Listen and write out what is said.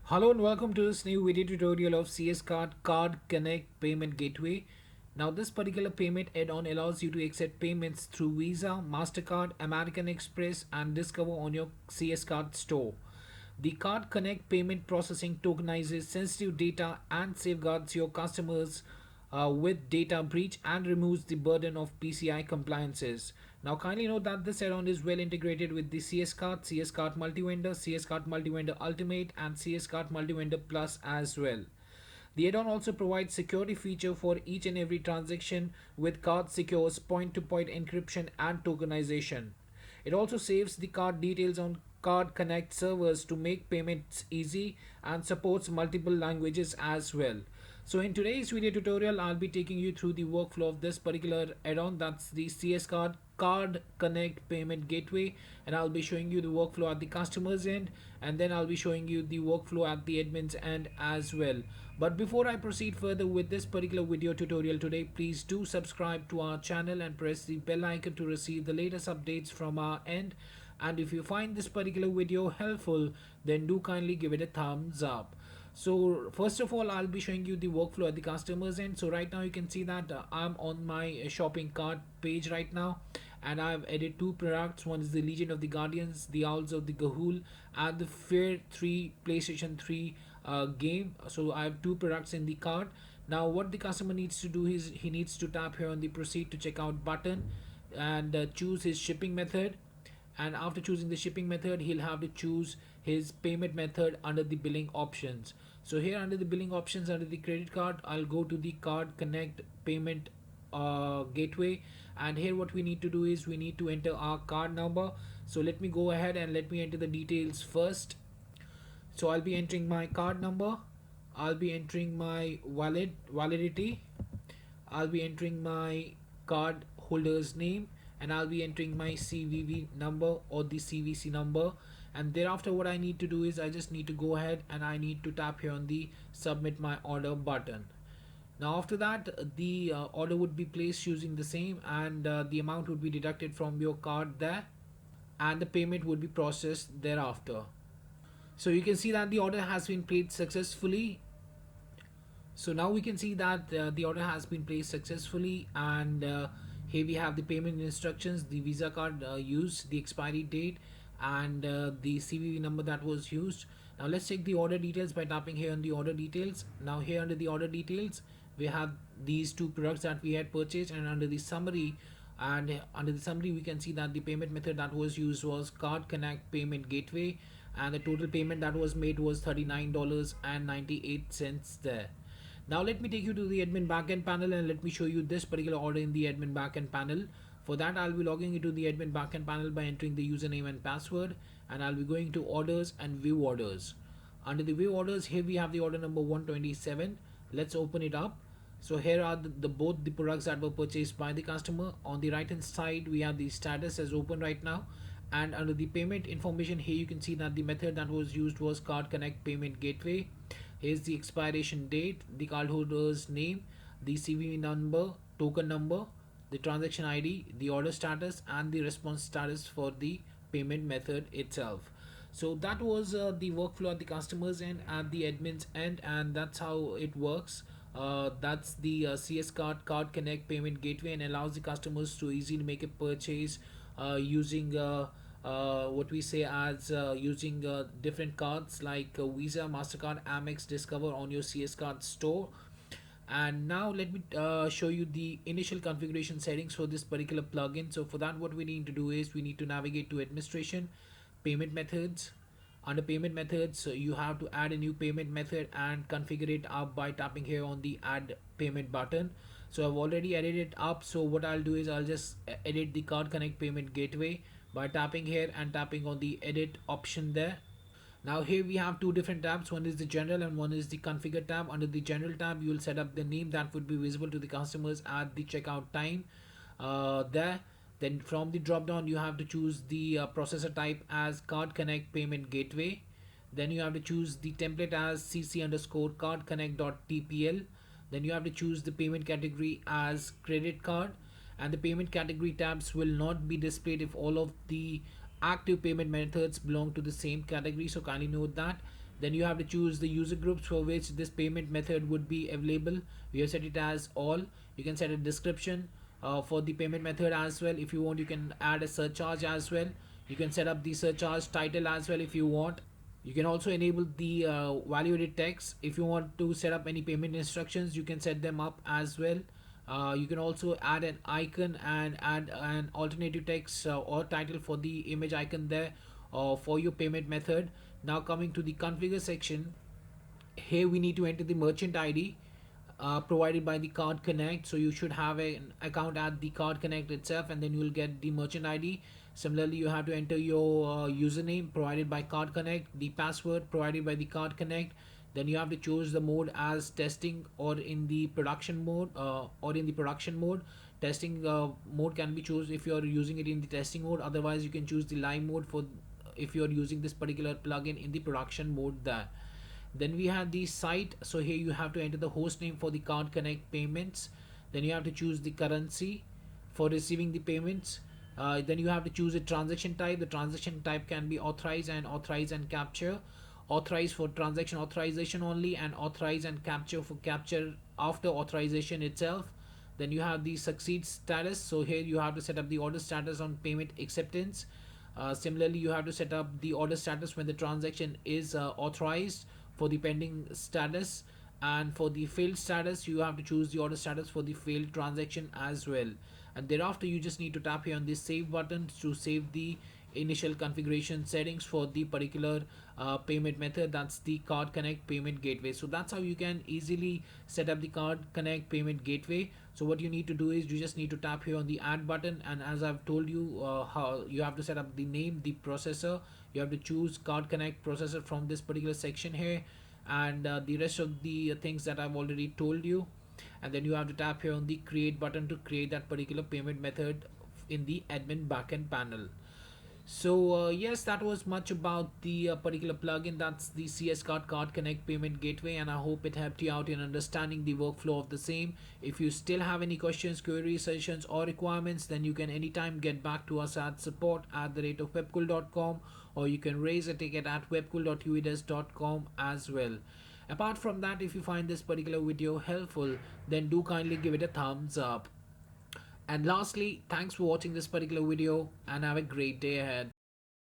Hello and welcome to this new video tutorial of Card Connect Payment Gateway. Now this particular payment add-on allows you to accept payments through Visa, MasterCard, American Express and Discover on your CS Card store. The Card Connect payment processing tokenizes sensitive data and safeguards your customers with data breach and removes the burden of PCI compliances. Now kindly note that this add-on is well integrated with the CS Card Multi-Vendor, CS Card Multi-Vendor Ultimate and CS Card Multi-Vendor Plus as well. The add-on also provides security feature for each and every transaction with card secures point-to-point encryption and tokenization. It also saves the card details on Card Connect servers to make payments easy and supports multiple languages as well. So in today's video tutorial, I'll be taking you through the workflow of this particular add-on, that's the CS Card Connect Payment Gateway, and I'll be showing you the workflow at the customer's end, and then I'll be showing you the workflow at the admin's end as well. But before I proceed further with this particular video tutorial today, please do subscribe to our channel and press the bell icon to receive the latest updates from our end. And if you find this particular video helpful, then do kindly give it a thumbs up. So first of all, I'll be showing you the workflow at the customer's end. So right now you can see that I'm on my shopping cart page right now, and I've added two products. One is the Legion of the Guardians, the Owls of the Gahul, and the Fair 3 PlayStation 3 game. So I have two products in the cart. Now what the customer needs to do is he needs to tap here on the proceed to checkout button and choose his shipping method. And after choosing the shipping method, he'll have to choose his payment method under the billing options. So here under the billing options, under the credit card, I'll go to the Card Connect Payment Gateway, and here what we need to do is we need to enter our card number. So let me go ahead and let me enter the details first. So I'll be entering my card number, I'll be entering my validity, I'll be entering my card holder's name, and I'll be entering my CVV number or the CVC number. And thereafter what I need to do is I just need to go ahead and I need to tap here on the submit my order button. Now after that the order would be placed using the same, and the amount would be deducted from your card there, and the payment would be processed thereafter. So you can see that the order has been paid successfully. So now we can see that the order has been placed successfully, and here we have the payment instructions, the Visa card used, the expiry date, and the CVV number that was used. Now let's check the order details by tapping here on the order details. Now here under the order details we have these two products that we had purchased, and under the summary we can see that the payment method that was used was Card Connect Payment Gateway, and the total payment that was made was $39.98 there. Now let me take you to the admin backend panel and let me show you this particular order in the admin backend panel. For that I'll be logging into the admin backend panel by entering the username and password, and I'll be going to orders and view orders. Under the view orders, here we have the order number 127. Let's open it up. So here are both the products that were purchased by the customer. On the right hand side we have the status as open right now, and under the payment information here you can see that the method that was used was Card Connect Payment Gateway. Here's the expiration date, the cardholder's name, the CVV number, token number, the transaction ID, the order status, and the response status for the payment method itself. So that was the workflow at the customer's end, at the admin's end, and that's how it works. That's the CS Card Connect Payment Gateway, and allows the customers to easily make a purchase using what we say as using different cards like Visa, MasterCard, Amex, Discover on your CS Card store. And now let me show you the initial configuration settings for this particular plugin. So for that what we need to do is we need to navigate to administration, payment methods. Under payment methods you have to add a new payment method and configure it up by tapping here on the add payment button. So I've already added it up, so what I'll do is I'll just edit the Card Connect Payment Gateway by tapping here and tapping on the edit option there. Now here we have two different tabs, one is the general and one is the configure tab. Under the general tab you will set up the name that would be visible to the customers at the checkout time there. Then from the drop down you have to choose the processor type as Card Connect Payment Gateway. Then you have to choose the template as cc_cardconnect.tpl. Then you have to choose the payment category as credit card, and the payment category tabs will not be displayed if all of the active payment methods belong to the same category, so kindly note that. Then you have to choose the user groups for which this payment method would be available. We have set it as all. You can set a description for the payment method as well. If you want, you can add a surcharge as well. You can set up the surcharge title as well if you want. You can also enable the value-added text. If you want to set up any payment instructions, you can set them up as well. You can also add an icon and add an alternative text or title for the image icon there for your payment method. Now coming to the configure section, here we need to enter the merchant ID provided by the CardConnect. So you should have an account at the CardConnect itself, and then you will get the merchant ID. Similarly, you have to enter your username provided by CardConnect, the password provided by the CardConnect. Then you have to choose the mode as testing or in the production mode Testing mode can be chosen if you are using it in the testing mode. Otherwise, you can choose the live mode for if you are using this particular plugin in the production mode there. Then we have the site. So here you have to enter the host name for the CardConnect payments. Then you have to choose the currency for receiving the payments. Then you have to choose a transaction type. The transaction type can be authorized and capture. Authorized for transaction authorization only, and authorize and capture for capture after authorization itself. Then you have the succeed status. So here you have to set up the order status on payment acceptance. Similarly, you have to set up the order status when the transaction is authorized for the pending status, and for the failed status you have to choose the order status for the failed transaction as well. And thereafter you just need to tap here on this save button to save the initial configuration settings for the particular payment method. That's the CardConnect Payment Gateway. So that's how you can easily set up the CardConnect Payment Gateway. So what you need to do is you just need to tap here on the add button, and as I've told you how you have to set up the name, the processor. You have to choose CardConnect processor from this particular section here, and the rest of the things that I've already told you. And then you have to tap here on the create button to create that particular payment method in the admin backend panel. So yes, that was much about the particular plugin. That's the CardConnect Payment Gateway, and I hope it helped you out in understanding the workflow of the same. If you still have any questions, queries, suggestions, or requirements, then you can anytime get back to us at support@webkul.com, or you can raise a ticket at webkul.uedes.com as well. Apart from that, if you find this particular video helpful, then do kindly give it a thumbs up. And lastly, thanks for watching this particular video, and have a great day ahead.